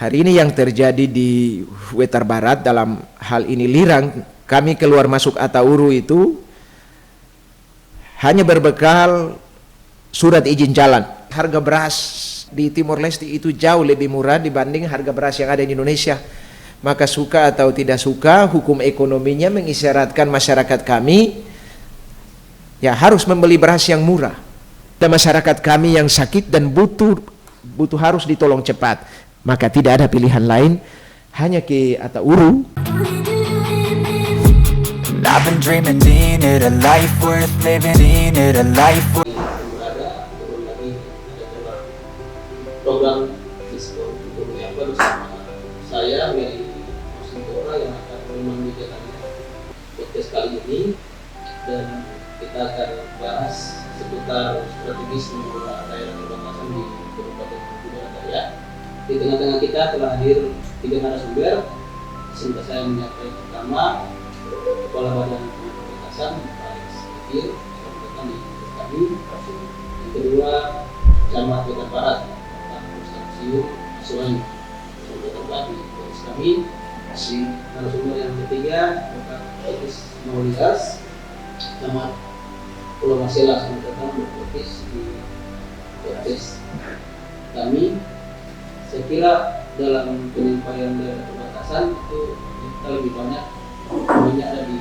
Hari ini yang terjadi di Wetar Barat dalam hal ini Lirang, kami keluar masuk Atauru itu hanya berbekal surat izin jalan. Harga beras di Timor Leste itu jauh lebih murah dibanding harga beras yang ada di Indonesia. Maka suka atau tidak suka, hukum ekonominya mengisyaratkan masyarakat kami ya harus membeli beras yang murah. Dan masyarakat kami yang sakit dan butuh harus ditolong cepat. Maka tidak ada pilihan lain hanya ke Atauru. I've been dreaming in it, a life worth living in it, a life worth... Program diskon yang bersama saya Mary Sintora yang akan memanggilkan podcast kali ini, dan kita akan bahas seputar strategis mengelola daerah perbatasan di Kabupaten Barat. Di tengah-tengah kita telah hadir 3 narasumber. Sebentar saya menyampaikan pertama Kepala Badan Perbatasan Pak Sekir yang datang di kami. Yang kedua Camat Wetar Barat Pak Mustaqim Aswani yang datang di kami. Narasumber yang ketiga Bapak Etis Maulidas Camat Pulau Marcella yang datang berfokus di podcast kami. Saya kira dalam penyampaian daerah perbatasan itu kita lebih banyak ada di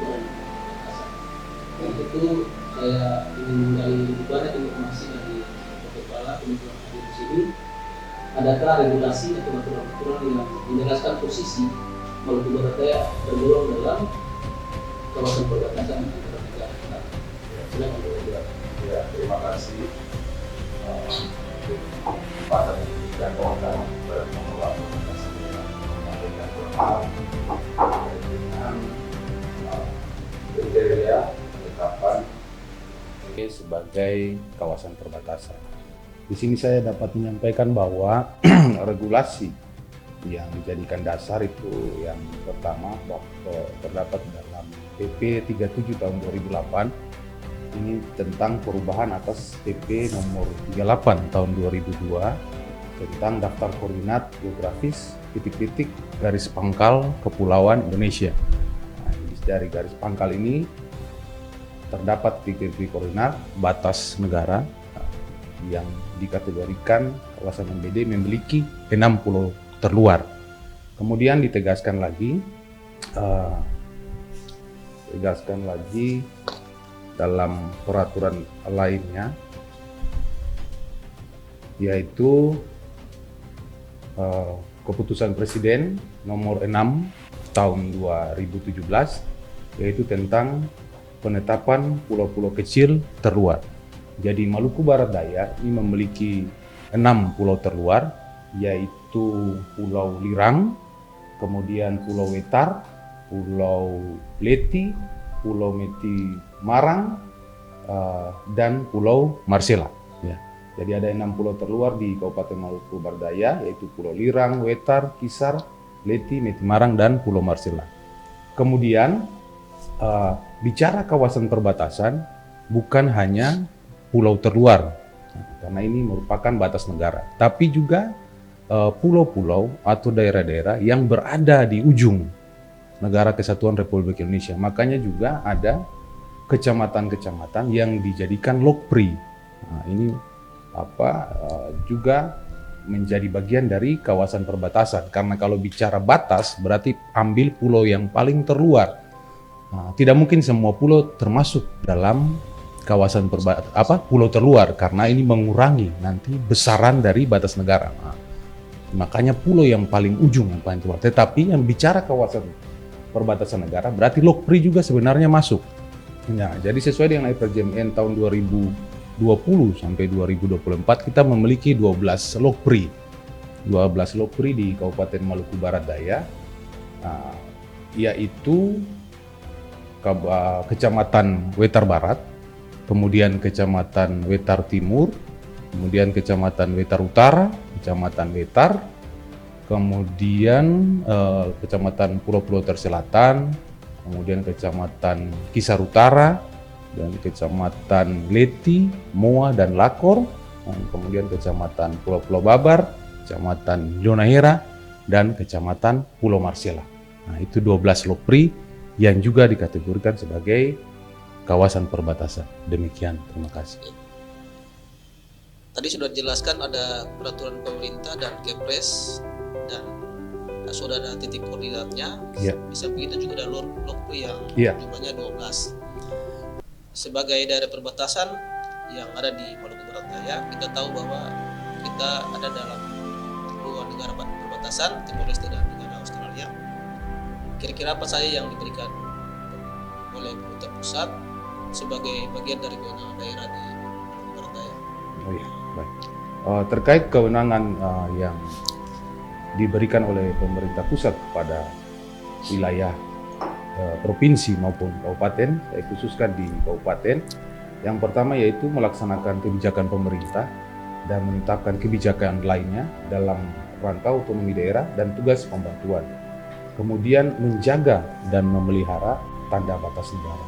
daerah perbatasan. Untuk itu saya ingin menggali lebih banyak informasi dari kepala pemikiran hadir di sini. Adakah regulasi atau aturan-aturan yang menjelaskan posisi Maluku Barat Daya tergolong dalam kawasan perbatasan antara negara? Silakan. Ya, terima kasih pada dan kawan-kawan mengelola perbatasan dengan kriteria penetapan sebagai kawasan perbatasan. Di sini saya dapat menyampaikan bahwa regulasi yang dijadikan dasar itu yang pertama terdapat dalam PP 37 tahun 2008. Ini tentang perubahan atas PP nomor 38 tahun 2002 tentang daftar koordinat geografis titik-titik garis pangkal kepulauan Indonesia. Nah, dari garis pangkal ini terdapat titik-titik koordinat batas negara yang dikategorikan kawasan MBD memiliki 6 pulau terluar. Kemudian ditegaskan lagi dalam peraturan lainnya, yaitu keputusan Presiden nomor 6 tahun 2017, yaitu tentang penetapan pulau-pulau kecil terluar. Jadi Maluku Barat Daya ini memiliki 6 pulau terluar, yaitu Pulau Lirang, kemudian Pulau Wetar, Pulau Leti, Pulau Meti Marang, dan Pulau Marcella. Ya. Jadi ada 6 pulau terluar di Kabupaten Maluku Barat Daya, yaitu Pulau Lirang, Wetar, Kisar, Leti, Meti Marang, dan Pulau Marcella. Kemudian bicara kawasan perbatasan bukan hanya pulau terluar, karena ini merupakan batas negara, tapi juga pulau-pulau atau daerah-daerah yang berada di ujung Negara Kesatuan Republik Indonesia. Makanya juga ada kecamatan-kecamatan yang dijadikan lokpri. Nah, ini juga menjadi bagian dari kawasan perbatasan. Karena kalau bicara batas berarti ambil pulau yang paling terluar. Nah, tidak mungkin semua pulau termasuk dalam kawasan pulau terluar, karena ini mengurangi nanti besaran dari batas negara. Nah, makanya pulau yang paling ujung yang paling terluar. Tetapi yang bicara kawasan perbatasan negara berarti lokpri juga sebenarnya masuk. Nah, jadi sesuai dengan RPJMN tahun 2020 sampai 2024 kita memiliki 12 lokpri. 12 lokpri di Kabupaten Maluku Barat Daya, yaitu Kecamatan Wetar Barat, kemudian Kecamatan Wetar Timur, kemudian Kecamatan Wetar Utara, Kecamatan Wetar, kemudian Kecamatan Pulau-Pulau Terselatan, kemudian Kecamatan Kisar Utara, dan Kecamatan Leti, Moa, dan Lakor, kemudian Kecamatan Pulau-Pulau Babar, Kecamatan Jonahera, dan Kecamatan Pulau Marcela. Nah, itu 12 lokpri yang juga dikategorikan sebagai kawasan perbatasan. Demikian, terima kasih. Tadi sudah dijelaskan ada peraturan pemerintah dan Kepres dan sudah ada titik koordinatnya. Iya. Bisa begitu juga ada lokpri yang Iya. jumlahnya 12. Sebagai daerah perbatasan yang ada di Maluku Barat Daya, kita tahu bahwa kita ada dalam dua negara perbatasan, Timor Leste dan negara Australia. Kira-kira apa saja yang diberikan oleh pemerintah pusat sebagai bagian dari kewenangan daerah di Maluku Barat Daya? Oh ya, baik. Terkait kewenangan yang diberikan oleh pemerintah pusat kepada wilayah provinsi maupun kabupaten, saya khususkan di kabupaten. Yang pertama yaitu melaksanakan kebijakan pemerintah dan menetapkan kebijakan lainnya dalam rangka otonomi daerah dan tugas pembantuan. Kemudian menjaga dan memelihara tanda batas negara.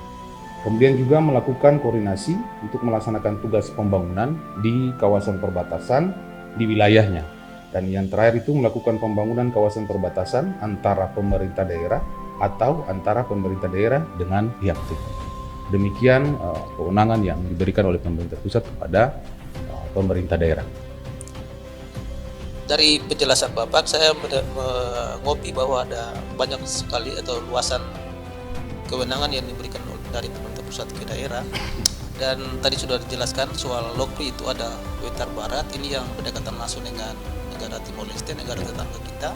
Kemudian juga melakukan koordinasi untuk melaksanakan tugas pembangunan di kawasan perbatasan di wilayahnya. Dan yang terakhir itu melakukan pembangunan kawasan perbatasan antara pemerintah daerah atau antara pemerintah daerah dengan pihak ketiga. Demikian kewenangan yang diberikan oleh pemerintah pusat kepada pemerintah daerah. Dari penjelasan Bapak, saya mengopi bahwa ada banyak sekali atau luasan kewenangan yang diberikan dari pemerintah pusat ke daerah. Dan tadi sudah dijelaskan soal lokpri itu ada Wetar Barat, ini yang berdekatan langsung dengan negara Timor Leste, negara tetangga kita.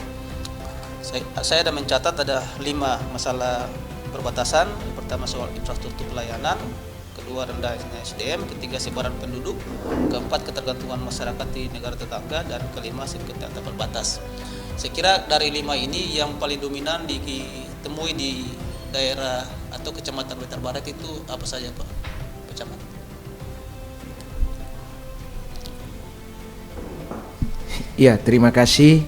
Saya ada mencatat ada 5 masalah perbatasan. Yang pertama soal infrastruktur pelayanan, kedua rendahnya SDM, ketiga sebaran penduduk, keempat ketergantungan masyarakat di negara tetangga, dan kelima sengketa antar perbatas. Saya kira dari 5 ini yang paling dominan ditemui di daerah atau kecamatan Wetar Barat itu apa saja, Pak Camat? Ya, terima kasih.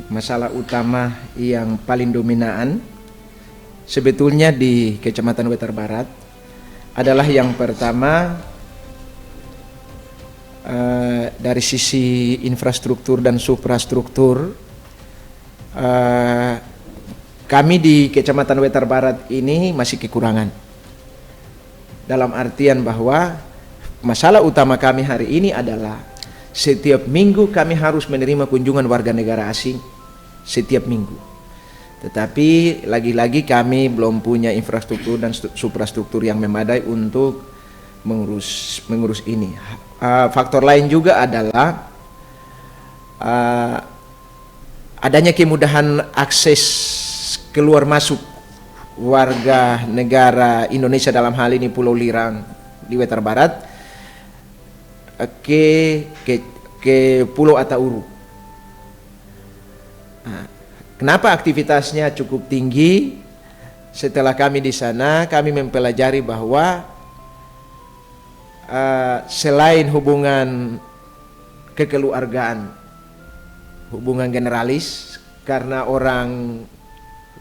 Masalah utama yang paling dominan sebetulnya di Kecamatan Wetar Barat adalah yang pertama dari sisi infrastruktur dan suprastruktur. Kami di Kecamatan Wetar Barat ini masih kekurangan, dalam artian bahwa masalah utama kami hari ini adalah setiap minggu kami harus menerima kunjungan warga negara asing setiap minggu. Tetapi lagi-lagi kami belum punya infrastruktur dan suprastruktur yang memadai untuk mengurus ini. Faktor lain juga adalah adanya kemudahan akses keluar masuk warga negara Indonesia, dalam hal ini Pulau Lirang di Wetar Barat, ke Pulau Atauru. Nah, kenapa aktivitasnya cukup tinggi? Setelah kami di sana, kami mempelajari bahwa selain hubungan kekeluargaan, hubungan generalis, karena orang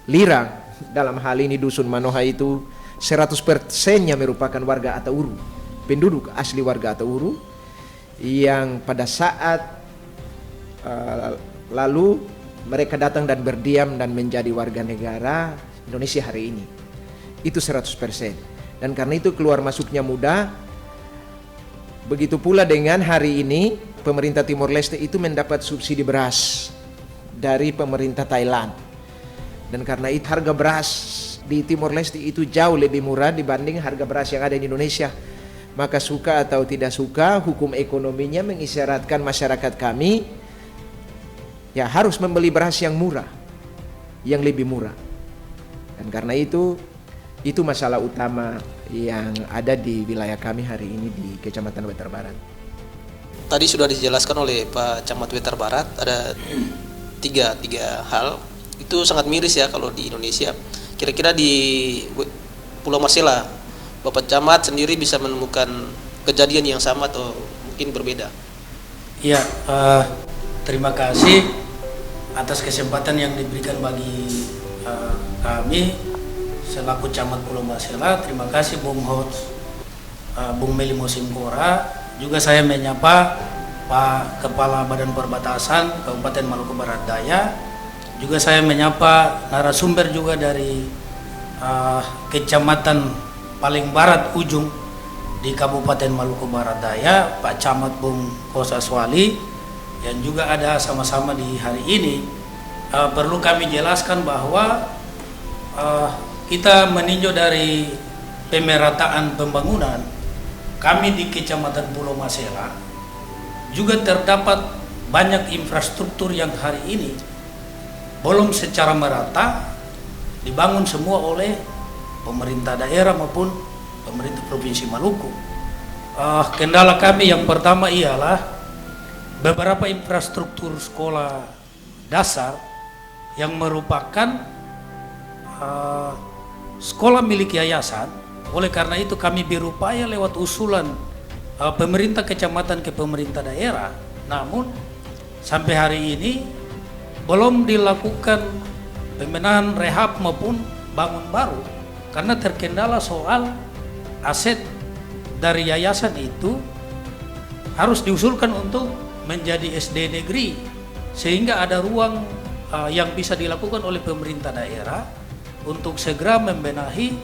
Lirang dalam hal ini Dusun Manoha itu 100%-nya merupakan warga Atauru, penduduk asli warga Atauru, yang pada saat lalu mereka datang dan berdiam dan menjadi warga negara Indonesia hari ini. Itu 100%. Dan karena itu keluar masuknya mudah. Begitu pula dengan hari ini pemerintah Timor Leste itu mendapat subsidi beras dari pemerintah Thailand. Dan karena itu harga beras di Timor Leste itu jauh lebih murah dibanding harga beras yang ada di Indonesia. Maka suka atau tidak suka, hukum ekonominya mengisyaratkan masyarakat kami ya harus membeli beras yang murah, yang lebih murah. Dan karena itu masalah utama yang ada di wilayah kami hari ini di Kecamatan Wetar Barat. Tadi sudah dijelaskan oleh Pak Camat Wetar Barat ada tiga hal. Itu sangat miris ya kalau di Indonesia. Kira-kira di Pulau Marcela, Bapak Camat sendiri bisa menemukan kejadian yang sama atau mungkin berbeda? Iya, terima kasih atas kesempatan yang diberikan bagi kami selaku Camat Pulau Marcela. Terima kasih Bung Hots, Bung Meli Mosinkora. Juga saya menyapa Pak Kepala Badan Perbatasan Kabupaten Maluku Barat Daya. Juga saya menyapa narasumber juga dari Kecamatan paling barat ujung di Kabupaten Maluku Barat Daya, Pak Camat Bung Kosaswali, yang juga ada sama-sama di hari ini. Perlu kami jelaskan bahwa kita meninjau dari pemerataan pembangunan, kami di Kecamatan Pulau Masela juga terdapat banyak infrastruktur yang hari ini belum secara merata dibangun semua oleh pemerintah daerah maupun pemerintah Provinsi Maluku. Kendala kami yang pertama ialah beberapa infrastruktur sekolah dasar yang merupakan sekolah milik yayasan. Oleh karena itu kami berupaya lewat usulan pemerintah kecamatan ke pemerintah daerah, namun sampai hari ini belum dilakukan pembenahan rehab maupun bangun baru karena terkendala soal aset dari yayasan itu harus diusulkan untuk menjadi SD negeri, sehingga ada ruang yang bisa dilakukan oleh pemerintah daerah untuk segera membenahi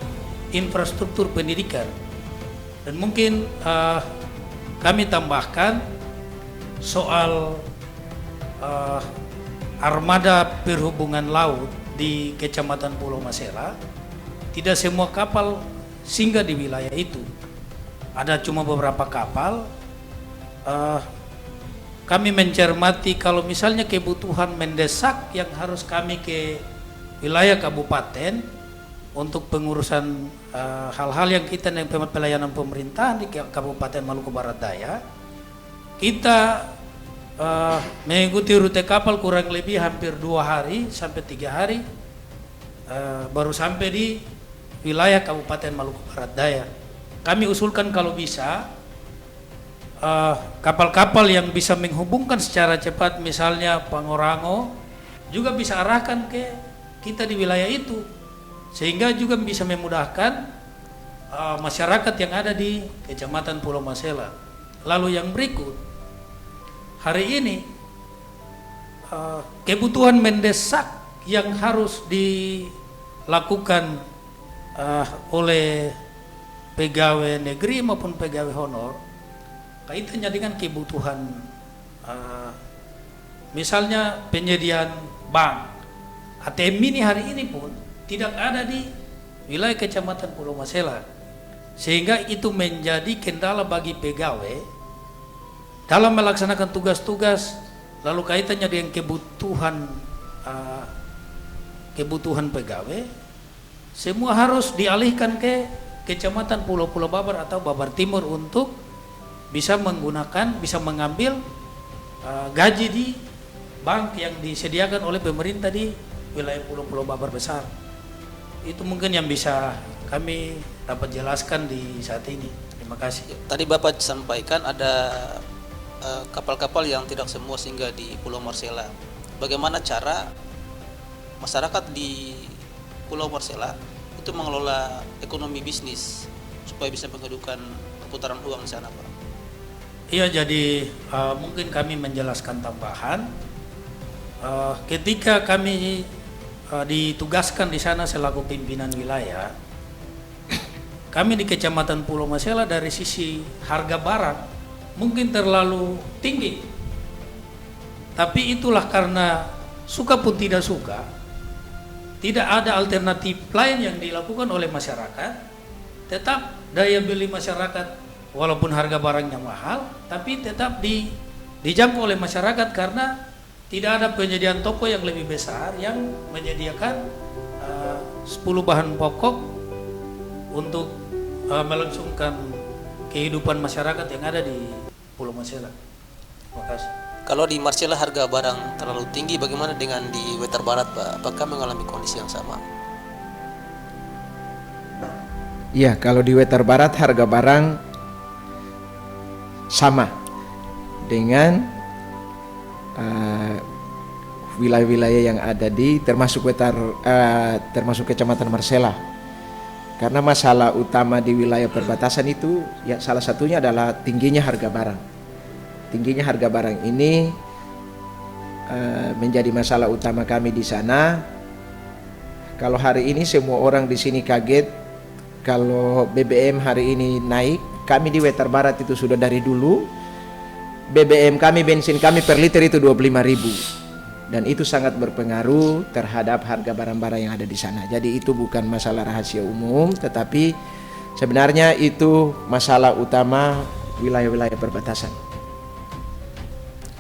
infrastruktur pendidikan. Dan mungkin kami tambahkan soal armada perhubungan laut di Kecamatan Pulau Masela. Tidak semua kapal singgah di wilayah itu, ada cuma beberapa kapal. Kami mencermati kalau misalnya kebutuhan mendesak yang harus kami ke wilayah kabupaten untuk pengurusan hal-hal yang kita pelayanan pemerintahan di Kabupaten Maluku Barat Daya, kita mengikuti rute kapal kurang lebih hampir 2 hari sampai 3 hari baru sampai di wilayah Kabupaten Maluku Barat Daya. Kami usulkan kalau bisa kapal-kapal yang bisa menghubungkan secara cepat, misalnya Pangorango, juga bisa arahkan ke kita di wilayah itu, sehingga juga bisa memudahkan masyarakat yang ada di Kecamatan Pulau Masela. Lalu yang berikut, hari ini kebutuhan mendesak yang harus dilakukan oleh pegawai negeri maupun pegawai honor kaitannya dengan kebutuhan misalnya penyediaan bank. ATM ini hari ini pun tidak ada di wilayah Kecamatan Pulau Masela, sehingga itu menjadi kendala bagi pegawai dalam melaksanakan tugas-tugas. Lalu kaitannya dengan kebutuhan pegawai, semua harus dialihkan ke Kecamatan Pulau-Pulau Babar atau Babar Timur untuk bisa mengambil gaji di bank yang disediakan oleh pemerintah di wilayah Pulau-Pulau Babar besar. Itu mungkin yang bisa kami dapat jelaskan di saat ini. Terima kasih. Tadi Bapak sampaikan ada kapal-kapal yang tidak semua singgah di Pulau Masela. Bagaimana cara masyarakat di Pulau Masela itu mengelola ekonomi bisnis supaya bisa menghidupkan perputaran uang di sana, Pak? Iya, jadi mungkin kami menjelaskan tambahan. Ketika kami ditugaskan di sana selaku pimpinan wilayah, kami di Kecamatan Pulau Masela dari sisi harga barang mungkin terlalu tinggi, tapi itulah karena suka pun tidak suka, tidak ada alternatif lain yang dilakukan oleh masyarakat. Tetap daya beli masyarakat walaupun harga barangnya mahal, tapi tetap dijangkau oleh masyarakat karena tidak ada penyediaan toko yang lebih besar yang menyediakan 10 bahan pokok untuk melangsungkan kehidupan masyarakat yang ada di Pulau Masela. Terima kasih. Kalau di Masela harga barang terlalu tinggi, bagaimana dengan di Wetar Barat, Pak? Apakah mengalami kondisi yang sama? Ya, kalau di Wetar Barat harga barang sama dengan wilayah-wilayah yang ada di termasuk Kecamatan Masela. Karena masalah utama di wilayah perbatasan itu ya salah satunya adalah tingginya harga barang. tingginya harga barang ini menjadi masalah utama kami di sana. Kalau hari ini semua orang di sini kaget kalau BBM hari ini naik. Kami di Wetar Barat itu sudah dari dulu BBM kami, bensin kami per liter itu 25.000, dan itu sangat berpengaruh terhadap harga barang-barang yang ada di sana. Jadi itu bukan masalah rahasia umum, tetapi sebenarnya itu masalah utama wilayah-wilayah perbatasan.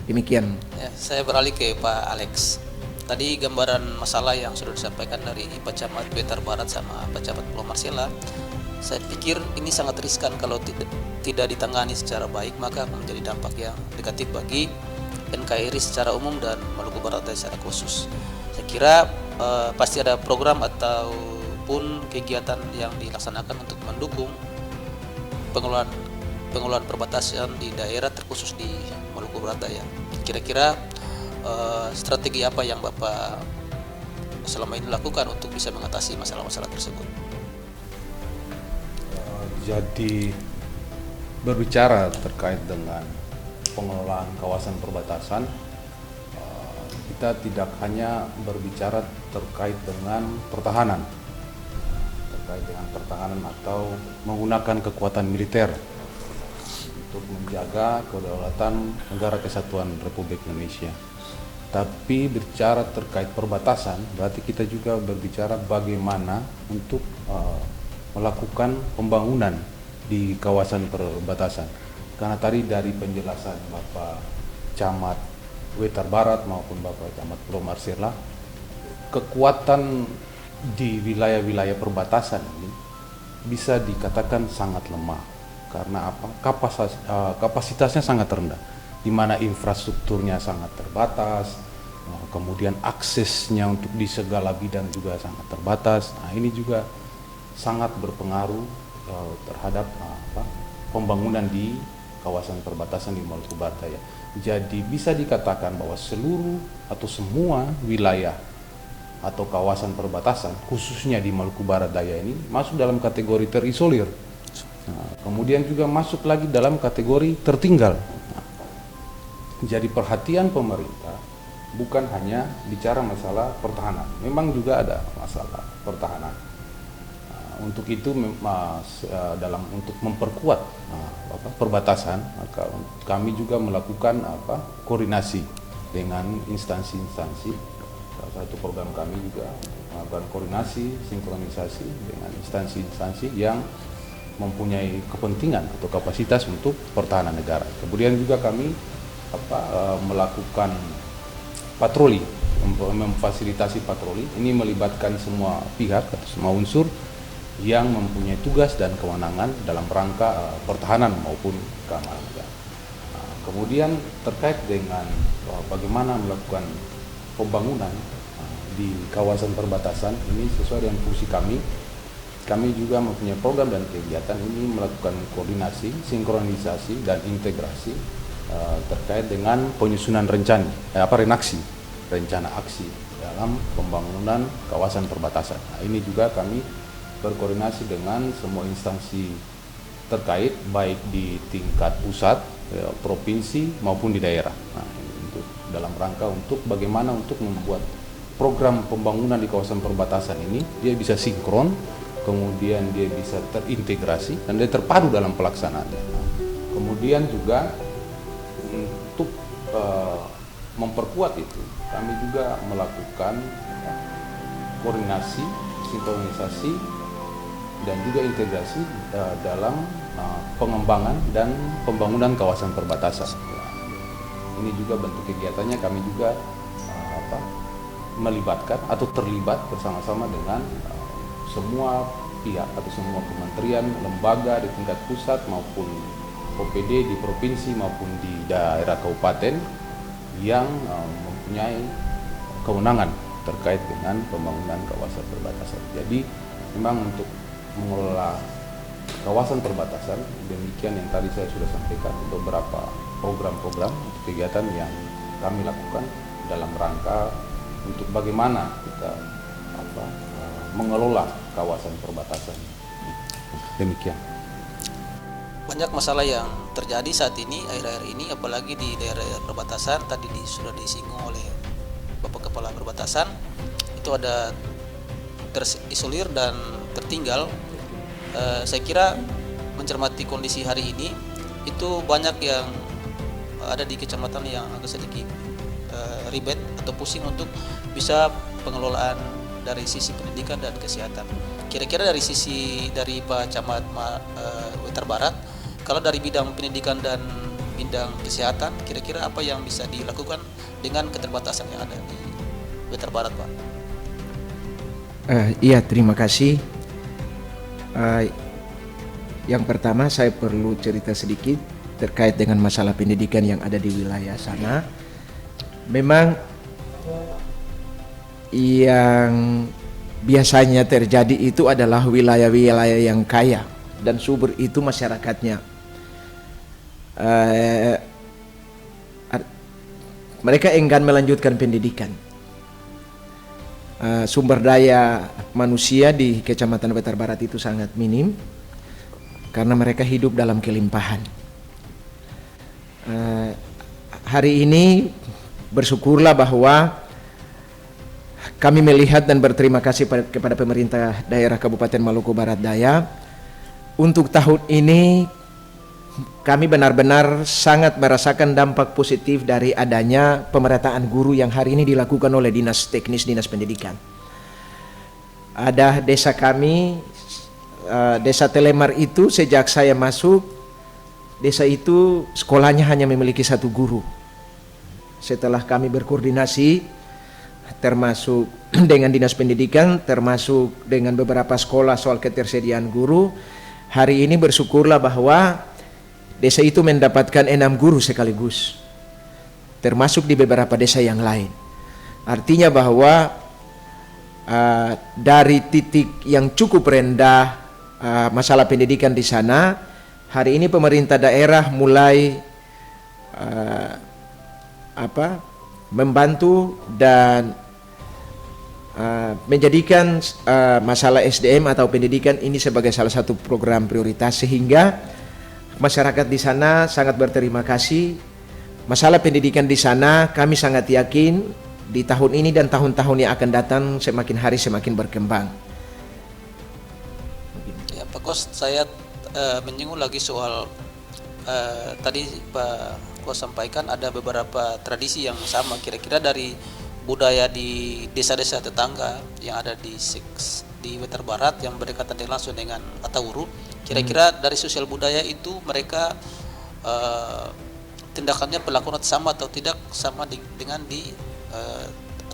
Demikian. Ya, saya beralih ke Pak Alex. Tadi gambaran masalah yang sudah disampaikan dari Pak Camat Wetar Barat sama Pak Camat Pulau Marcella. Saya pikir ini sangat riskan kalau tidak ditangani secara baik, maka akan menjadi dampak yang negatif bagi NKRI secara umum dan Maluku Barat secara khusus. Saya kira pasti ada program ataupun kegiatan yang dilaksanakan untuk mendukung pengelolaan perbatasan di daerah terkhusus di Maluku Barat ya. Kira-kira strategi apa yang Bapak selama ini lakukan untuk bisa mengatasi masalah-masalah tersebut? Jadi berbicara terkait dengan pengelolaan kawasan perbatasan, kita tidak hanya berbicara terkait dengan pertahanan atau menggunakan kekuatan militer untuk menjaga kedaulatan Negara Kesatuan Republik Indonesia. Tapi berbicara terkait perbatasan, berarti kita juga berbicara bagaimana untuk melakukan pembangunan di kawasan perbatasan. Karena tadi dari penjelasan Bapak Camat Wetar Barat maupun Bapak Camat Pulau Marcella, kekuatan di wilayah-wilayah perbatasan ini bisa dikatakan sangat lemah. Karena apa? Kapasitasnya sangat rendah, di mana infrastrukturnya sangat terbatas, kemudian aksesnya untuk di segala bidang juga sangat terbatas. Nah, ini juga sangat berpengaruh terhadap pembangunan di kawasan perbatasan di Maluku Barat ya. Jadi bisa dikatakan bahwa seluruh atau semua wilayah atau kawasan perbatasan khususnya di Maluku Barat Daya ini masuk dalam kategori terisolir. Nah, kemudian juga masuk lagi dalam kategori tertinggal. Nah, jadi perhatian pemerintah bukan hanya bicara masalah pertahanan, memang juga ada masalah pertahanan. Untuk itu untuk memperkuat perbatasan, maka kami juga melakukan koordinasi dengan instansi-instansi. Salah satu program kami juga melakukan koordinasi, sinkronisasi dengan instansi-instansi yang mempunyai kepentingan atau kapasitas untuk pertahanan negara. Kemudian juga kami melakukan patroli, memfasilitasi patroli. Ini melibatkan semua pihak atau semua unsur yang mempunyai tugas dan kewenangan dalam rangka pertahanan maupun keamanan negara. Nah, kemudian terkait dengan bagaimana melakukan pembangunan di kawasan perbatasan ini sesuai dengan fungsi kami juga mempunyai program dan kegiatan ini melakukan koordinasi, sinkronisasi dan integrasi terkait dengan penyusunan rencana aksi dalam pembangunan kawasan perbatasan. Nah, ini juga kami berkoordinasi dengan semua instansi terkait baik di tingkat pusat, provinsi maupun di daerah. Nah, untuk dalam rangka untuk bagaimana untuk membuat program pembangunan di kawasan perbatasan ini dia bisa sinkron, kemudian dia bisa terintegrasi dan dia terpadu dalam pelaksanaannya. Nah, kemudian juga untuk memperkuat itu, kami juga melakukan koordinasi, sinkronisasi dan juga integrasi dalam pengembangan dan pembangunan kawasan perbatasan. Ini juga bentuk kegiatannya kami juga melibatkan atau terlibat bersama-sama dengan semua pihak atau semua kementerian, lembaga di tingkat pusat maupun OPD di provinsi maupun di daerah kabupaten yang mempunyai kewenangan terkait dengan pembangunan kawasan perbatasan. Jadi memang untuk mengelola kawasan perbatasan, demikian yang tadi saya sudah sampaikan, beberapa program-program kegiatan yang kami lakukan dalam rangka untuk bagaimana kita mengelola kawasan perbatasan. Demikian. banyak masalah yang terjadi saat ini akhir-akhir ini, apalagi di daerah perbatasan. Tadi sudah disinggung oleh Bapak Kepala Perbatasan, itu ada terisolir dan tertinggal. Saya kira mencermati kondisi hari ini, itu banyak yang ada di kecamatan yang agak sedikit ribet atau pusing untuk bisa pengelolaan dari sisi pendidikan dan kesehatan. Kira-kira dari sisi dari Pak Camat Wetar Barat, kalau dari bidang pendidikan dan bidang kesehatan, kira-kira apa yang bisa dilakukan dengan keterbatasan yang ada di Wetar Barat, Pak? Iya, terima kasih. Yang pertama saya perlu cerita sedikit terkait dengan masalah pendidikan yang ada di wilayah sana. Memang yang biasanya terjadi itu adalah wilayah-wilayah yang kaya dan subur itu masyarakatnya. Mereka enggan melanjutkan pendidikan. Sumber daya manusia di Kecamatan Wetar Barat itu sangat minim karena mereka hidup dalam kelimpahan. Hari ini bersyukurlah bahwa kami melihat dan berterima kasih kepada pemerintah daerah Kabupaten Maluku Barat Daya. Untuk tahun ini kami benar-benar sangat merasakan dampak positif dari adanya pemerataan guru yang hari ini dilakukan oleh Dinas Teknis Dinas Pendidikan. Ada desa kami, desa Telemar itu sejak saya masuk, desa itu sekolahnya hanya memiliki 1 guru. Setelah kami berkoordinasi termasuk dengan Dinas Pendidikan, termasuk dengan beberapa sekolah soal ketersediaan guru, hari ini bersyukurlah bahwa desa itu mendapatkan 6 guru sekaligus, termasuk di beberapa desa yang lain. Artinya bahwa dari titik yang cukup rendah masalah pendidikan di sana, hari ini pemerintah daerah mulai membantu dan menjadikan masalah SDM atau pendidikan ini sebagai salah satu program prioritas, sehingga masyarakat di sana sangat berterima kasih. Masalah pendidikan di sana kami sangat yakin di tahun ini dan tahun-tahun yang akan datang semakin hari semakin berkembang. Ya, Pak Kos, saya menyinggung lagi soal tadi Pak Kos sampaikan ada beberapa tradisi yang sama. Kira-kira dari budaya di desa-desa tetangga yang ada di Wetar Barat yang berdekatan langsung dengan Atauru, kira-kira dari sosial budaya itu mereka tindakannya berlaku sama atau tidak sama dengan di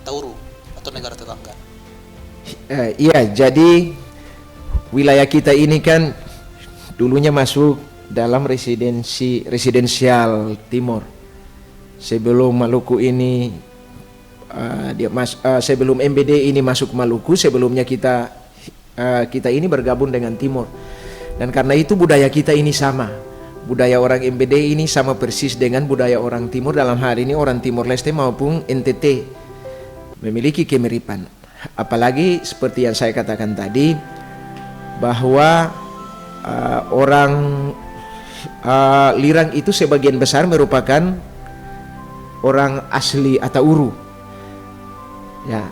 Atauru atau negara tetangga? Iya, jadi wilayah kita ini kan dulunya masuk dalam residensial timur. Sebelum Maluku ini sebelum MBD ini masuk Maluku, sebelumnya kita ini bergabung dengan Timur. Dan karena itu budaya kita ini sama. Budaya orang MBD ini sama persis dengan budaya orang Timur, dalam hal ini orang Timur Leste maupun NTT, memiliki kemiripan. Apalagi seperti yang saya katakan tadi, bahwa orang Lirang itu sebagian besar merupakan orang asli Atauru. Ya,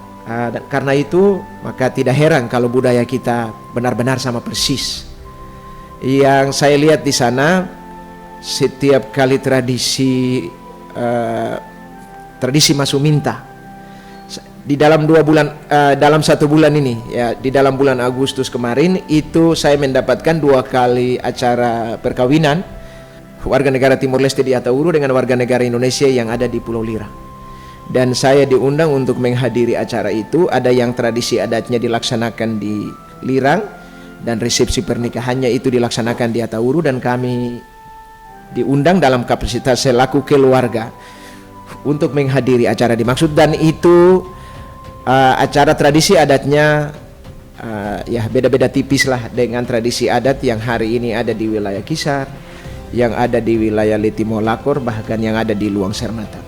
karena itu maka tidak heran kalau budaya kita benar-benar sama persis. Yang saya lihat di sana, setiap kali tradisi masuk minta di dalam 2 bulan, dalam 1 bulan ini, ya, di dalam bulan Agustus kemarin itu saya mendapatkan 2 kali acara perkawinan warga negara Timur Leste di Atauru dengan warga negara Indonesia yang ada di Pulau Lirang. Dan saya diundang untuk menghadiri acara itu. Ada yang tradisi adatnya dilaksanakan di Lirang dan resepsi pernikahannya itu dilaksanakan di Atauru, dan kami diundang dalam kapasitas selaku keluarga untuk menghadiri acara dimaksud. Dan itu acara tradisi adatnya ya beda-beda tipis lah dengan tradisi adat yang hari ini ada di wilayah Kisar, yang ada di wilayah Letimo Lakor, bahkan yang ada di Luang Sermata.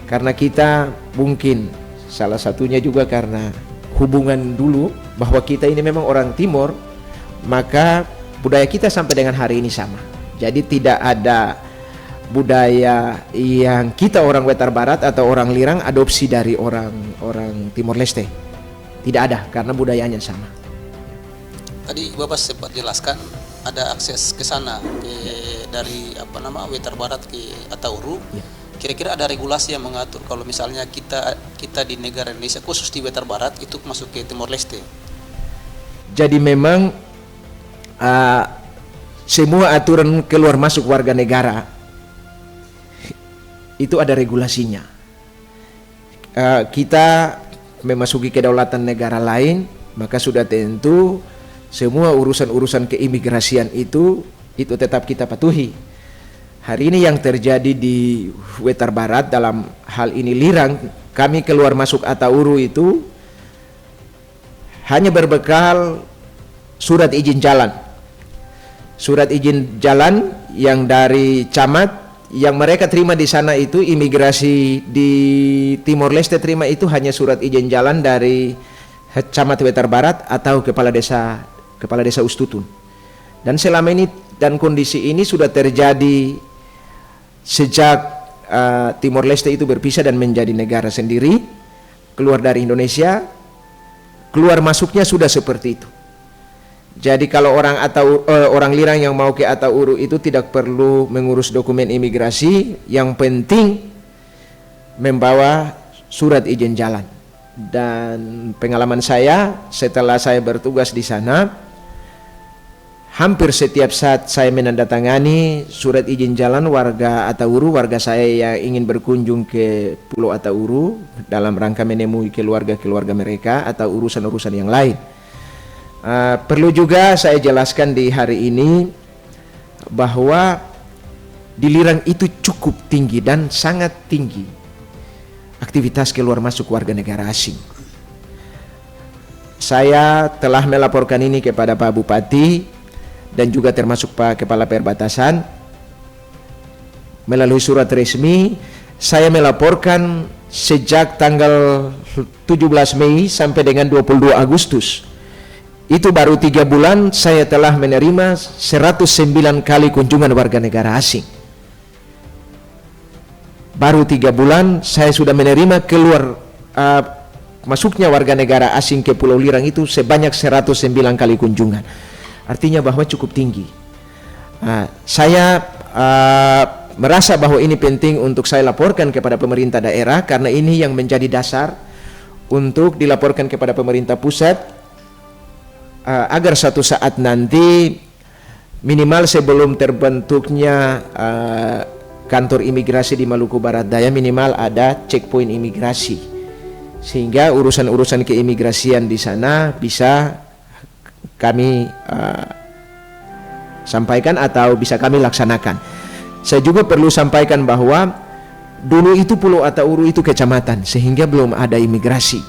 Karena kita mungkin salah satunya juga karena hubungan dulu bahwa kita ini memang orang Timur, maka budaya kita sampai dengan hari ini sama. Jadi tidak ada budaya yang kita orang Wetar Barat atau orang Lirang adopsi dari orang Timor Leste. Tidak ada, karena budayanya sama. Tadi Bapak sempat jelaskan ada akses ke sana dari Wetar Barat ke Atauru. Ya. Kira-kira ada regulasi yang mengatur kalau misalnya kita di negara Indonesia khusus di Wetar Barat itu masuk ke Timor Leste. Jadi memang semua aturan keluar masuk warga negara itu ada regulasinya. Kita memasuki kedaulatan negara lain, maka sudah tentu semua urusan-urusan keimigrasian itu tetap kita patuhi. Hari ini yang terjadi di Wetar Barat dalam hal ini Lirang, kami keluar masuk Atauru itu hanya berbekal surat izin jalan. Surat izin jalan yang dari camat yang mereka terima di sana itu, imigrasi di Timor Leste terima itu hanya surat izin jalan dari camat Wetar Barat atau kepala desa Ustutun. Dan selama ini dan kondisi ini sudah terjadi sejak Timor Leste itu berpisah dan menjadi negara sendiri, keluar dari Indonesia, keluar masuknya sudah seperti itu. Jadi kalau orang Lirang yang mau ke Atauru itu tidak perlu mengurus dokumen imigrasi, yang penting membawa surat izin jalan. Dan pengalaman saya setelah saya bertugas di sana, hampir setiap saat saya menandatangani surat izin jalan warga Atauru, warga saya yang ingin berkunjung ke Pulau Atauru dalam rangka menemui keluarga-keluarga mereka atau urusan-urusan yang lain. Perlu juga saya jelaskan di hari ini bahwa di Lirang itu cukup tinggi dan sangat tinggi aktivitas keluar masuk warga negara asing. Saya telah melaporkan ini kepada Pak Bupati dan juga termasuk Pak Kepala Perbatasan. Melalui surat resmi saya melaporkan sejak tanggal 17 Mei sampai dengan 22 Agustus. Itu baru 3 bulan saya telah menerima 109 kali kunjungan warga negara asing. Baru 3 bulan saya sudah menerima masuknya warga negara asing ke Pulau Lirang itu sebanyak 109 kali kunjungan. Artinya bahwa cukup tinggi. Saya merasa bahwa ini penting untuk saya laporkan kepada pemerintah daerah, karena ini yang menjadi dasar untuk dilaporkan kepada pemerintah pusat, agar suatu saat nanti minimal sebelum terbentuknya kantor imigrasi di Maluku Barat Daya, minimal ada checkpoint imigrasi, sehingga urusan-urusan keimigrasian di sana bisa kami sampaikan atau bisa kami laksanakan. Saya juga perlu sampaikan bahwa dulu itu Pulau Atauru itu kecamatan, sehingga belum ada imigrasi.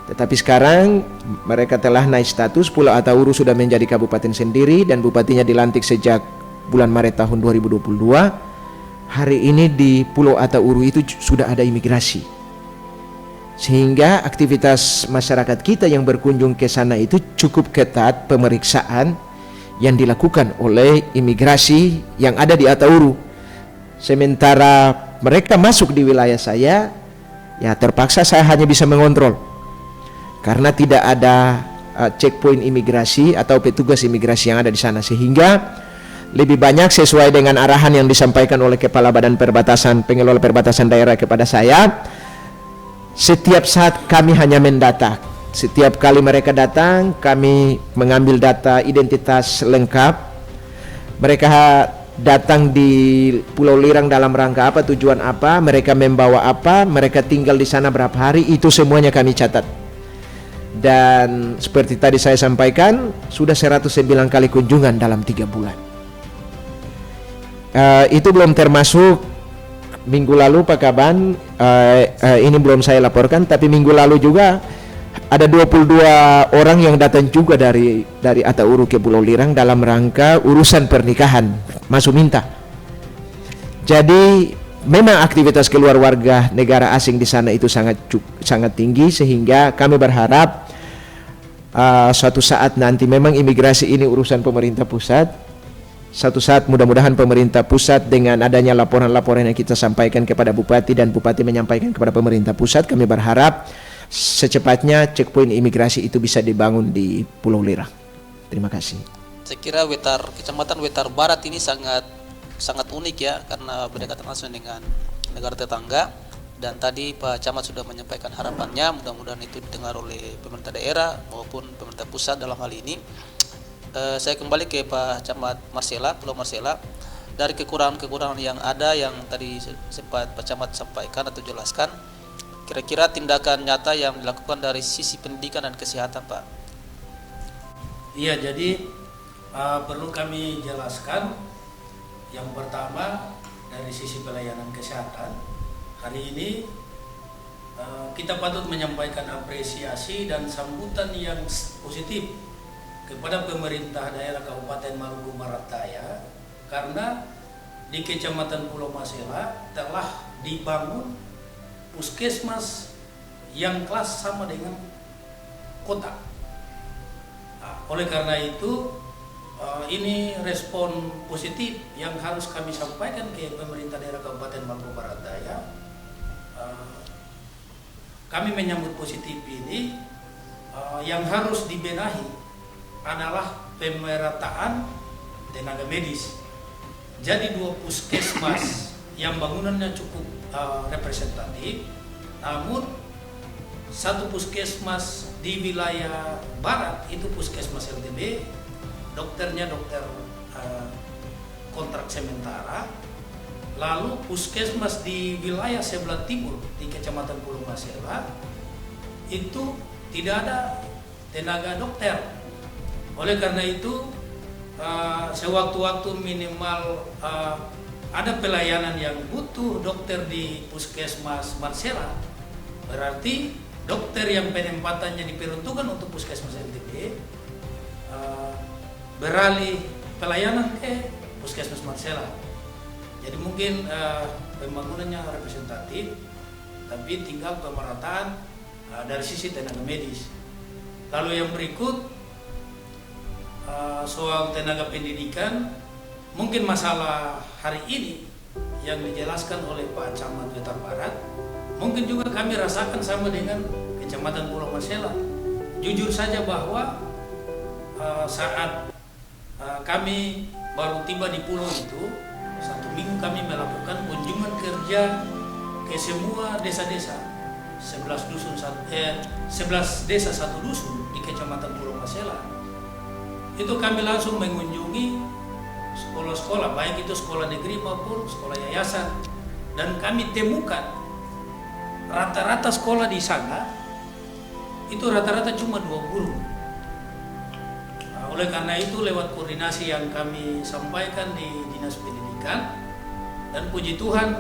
Tetapi sekarang mereka telah naik status, Pulau Atauru sudah menjadi kabupaten sendiri dan bupatinya dilantik sejak bulan Maret tahun 2022. Hari ini di Pulau Atauru itu sudah ada imigrasi, sehingga aktivitas masyarakat kita yang berkunjung ke sana itu cukup ketat pemeriksaan yang dilakukan oleh imigrasi yang ada di Atauru. Sementara mereka masuk di wilayah saya, ya terpaksa saya hanya bisa mengontrol, karena tidak ada checkpoint imigrasi atau petugas imigrasi yang ada di sana, sehingga lebih banyak sesuai dengan arahan yang disampaikan oleh Kepala Badan Perbatasan, Pengelola Perbatasan Daerah kepada saya. Setiap saat kami hanya mendata. Setiap kali mereka datang, kami mengambil data identitas lengkap. Mereka datang di Pulau Lirang dalam rangka apa, tujuan apa, mereka membawa apa, mereka tinggal di sana berapa hari, itu semuanya kami catat. Dan seperti tadi saya sampaikan, sudah 109 kali kunjungan dalam 3 bulan. Itu belum termasuk minggu lalu Pak Kaban, ini belum saya laporkan, tapi minggu lalu juga ada 22 orang yang datang juga dari Atauru ke Pulau Lirang dalam rangka urusan pernikahan, masuk minta. Jadi memang aktivitas keluar warga negara asing di sana itu sangat tinggi, sehingga kami berharap suatu saat nanti memang imigrasi ini urusan pemerintah pusat, Satu saat mudah-mudahan pemerintah pusat dengan adanya laporan-laporan yang kita sampaikan kepada Bupati dan Bupati menyampaikan kepada pemerintah pusat, kami berharap secepatnya checkpoint imigrasi itu bisa dibangun di Pulau Lirang. Terima kasih. Saya kira Kecamatan Wetar Barat ini sangat unik ya, karena berdekatan langsung dengan negara tetangga. Dan tadi Pak Camat sudah menyampaikan harapannya, mudah-mudahan itu didengar oleh pemerintah daerah maupun pemerintah pusat dalam hal ini. Saya kembali ke Pak Camat Marcella, Pulau Marcella. Dari kekurangan-kekurangan yang ada yang tadi sempat Pak Camat sampaikan atau jelaskan, kira-kira tindakan nyata yang dilakukan dari sisi pendidikan dan kesehatan, Pak. Iya, jadi perlu kami jelaskan. Yang pertama, dari sisi pelayanan kesehatan, hari ini kita patut menyampaikan apresiasi dan sambutan yang positif kepada pemerintah daerah Kabupaten Maluku Barat Daya, karena di Kecamatan Pulau Marcella telah dibangun puskesmas yang kelas sama dengan kota. Oleh karena itu ini respon positif yang harus kami sampaikan ke pemerintah daerah Kabupaten Maluku Barat Daya. Kami menyambut positif ini. Yang harus dibenahi adalah pemerataan tenaga medis. Jadi 2 puskesmas yang bangunannya cukup representatif, namun 1 puskesmas di wilayah barat itu puskesmas LTB, dokternya dokter kontrak sementara. Lalu puskesmas di wilayah sebelah timur di Kecamatan Pulau Marcella itu tidak ada tenaga dokter. Oleh karena itu sewaktu-waktu minimal ada pelayanan yang butuh dokter di puskesmas Marcella, berarti dokter yang penempatannya diperuntukkan untuk puskesmas LTB beralih pelayanan ke puskesmas Marcella. Jadi mungkin pembangunannya representatif, tapi tinggal pemerataan dari sisi tenaga medis. Lalu yang berikut soal tenaga pendidikan, mungkin masalah hari ini yang dijelaskan oleh Pak Camat Wetar Barat, mungkin juga kami rasakan sama dengan Kecamatan Pulau Marcella. Jujur saja bahwa saat kami baru tiba di pulau itu, 1 minggu kami melakukan kunjungan kerja ke semua desa-desa, 11 desa 1 dusun di Kecamatan Pulau Marcella. Itu kami langsung mengunjungi sekolah-sekolah, baik itu sekolah negeri maupun sekolah yayasan, dan kami temukan rata-rata sekolah di sana itu rata-rata cuma 2 guru. Oleh karena itu, lewat koordinasi yang kami sampaikan di Dinas Pendidikan, dan puji Tuhan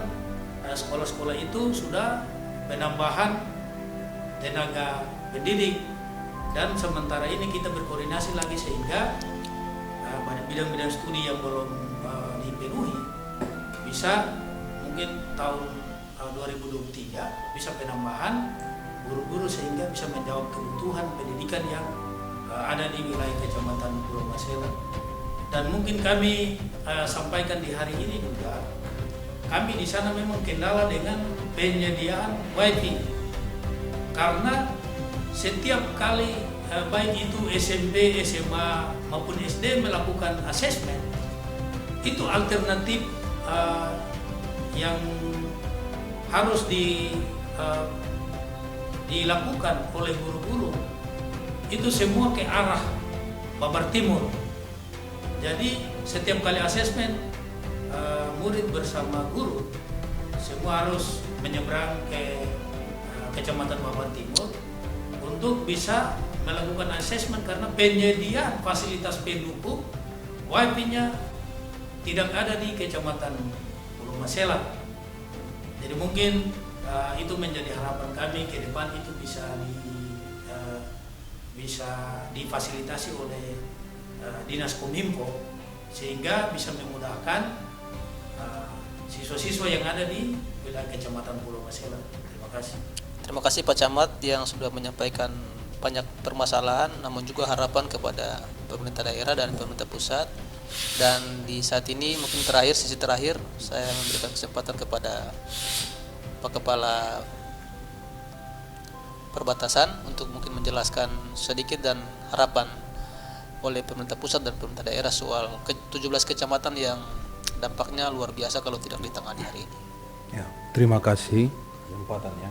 sekolah-sekolah itu sudah penambahan tenaga pendidik, dan sementara ini kita berkoordinasi lagi sehingga bidang-bidang studi yang belum dipenuhi bisa mungkin tahun 2023 bisa penambahan guru-guru sehingga bisa menjawab kebutuhan pendidikan yang ada di wilayah Kecamatan Pulau Marcella. Dan mungkin kami sampaikan di hari ini juga, kami di sana memang kendala dengan penyediaan WiFi, karena setiap kali baik itu SMP, SMA maupun SD melakukan asesmen, itu alternatif yang harus dilakukan oleh guru-guru itu semua ke arah Babar Timur. Jadi setiap kali asesmen murid bersama guru semua harus menyeberang ke Kecamatan Babar Timur untuk bisa melakukan asesmen, karena penyediaan fasilitas pendukung WiFi-nya tidak ada di Kecamatan Pulau Marcella. Jadi mungkin itu menjadi harapan kami ke depan, itu bisa difasilitasi oleh Dinas Kominfo sehingga bisa memudahkan siswa-siswa yang ada di wilayah Kecamatan Pulau Marcella. Terima kasih. Terima kasih Pak Camat yang sudah menyampaikan banyak permasalahan, namun juga harapan kepada pemerintah daerah dan pemerintah pusat Dan di saat ini mungkin sesi terakhir saya memberikan kesempatan kepada Pak Kepala Perbatasan untuk mungkin menjelaskan sedikit dan harapan oleh pemerintah pusat dan pemerintah daerah soal 17 kecamatan yang dampaknya luar biasa kalau tidak ditangani hari ini. Ya, terima kasih kesempatannya.